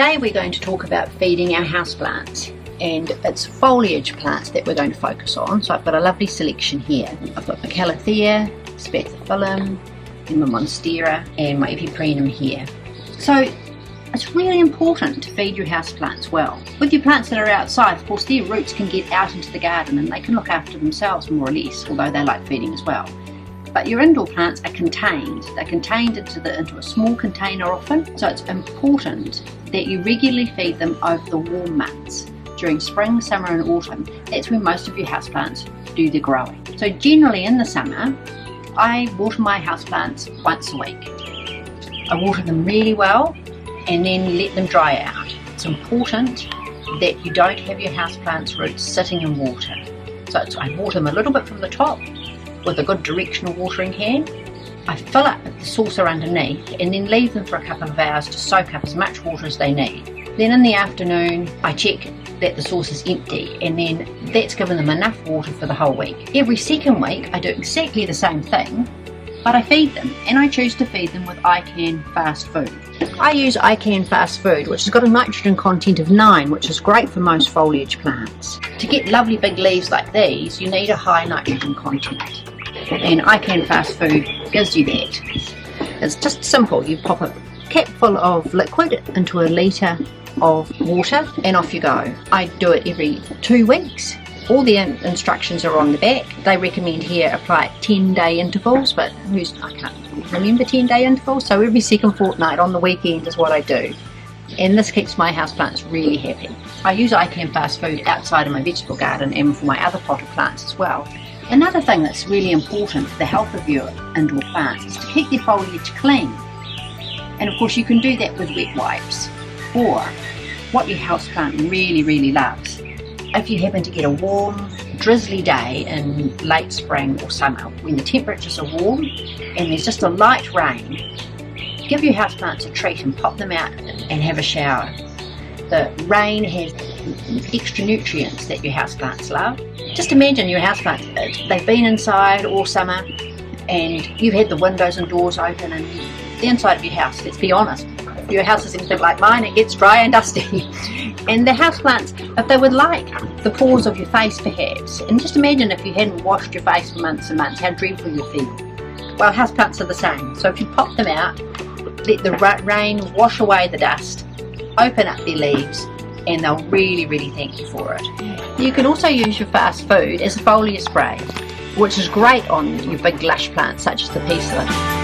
Today we're going to talk about feeding our houseplants, and it's foliage plants that we're going to focus on. So I've got a lovely selection here. I've got my Calathea, Spathiphyllum, and my Monstera, and my Epiprenum here. So it's really important to feed your houseplants well. With your plants that are outside, of course, their roots can get out into the garden and they can look after themselves more or less, although they like feeding as well. But your indoor plants are contained. They're contained into a small container often, so it's important that you regularly feed them over the warm months. During spring, summer and autumn, that's when most of your houseplants do their growing. So generally in the summer, I water my houseplants once a week. I water them really well and then let them dry out. It's important that you don't have your houseplants' roots sitting in water. So I water them a little bit from the top with a good directional watering can. I fill up the saucer underneath and then leave them for a couple of hours to soak up as much water as they need. Then in the afternoon I check that the sauce is empty, and then that's given them enough water for the whole week. Every second week I do exactly the same thing, but I feed them, and I choose to feed them with ICAN Fast Food. I use ICAN Fast Food, which has got a nitrogen content of 9, which is great for most foliage plants. To get lovely big leaves like these, you need a high nitrogen content, and ICAN Fast Food gives you that. It's just simple. You pop a cap full of liquid into a litre of water and off you go. I do it every 2 weeks. All the instructions are on the back. They recommend here apply at 10-day intervals, but I can't remember 10-day intervals, so every second fortnight on the weekend is what I do. And this keeps my houseplants really happy. I use ICAN Fast Food outside of my vegetable garden and for my other potted plants as well. Another thing that's really important for the health of your indoor plants is to keep their foliage clean. And of course you can do that with wet wipes, or what your houseplant really loves. If you happen to get a warm, drizzly day in late spring or summer, when the temperatures are warm and there's just a light rain, give your houseplants a treat and pop them out and have a shower. The rain has extra nutrients that your houseplants love. Just imagine your houseplants, they've been inside all summer and you've had the windows and doors open, and the inside of your house, let's be honest, if your house is anything like mine, it gets dry and dusty. And the houseplants, if they would like the pores of your face perhaps, and just imagine if you hadn't washed your face for months and months, how dreadful you feel. Well, houseplants are the same. So if you pop them out, let the rain wash away the dust, open up their leaves, and they'll really thank you for it. You can also use your Fast Food as a foliar spray, which is great on your big lush plants such as the peace lily.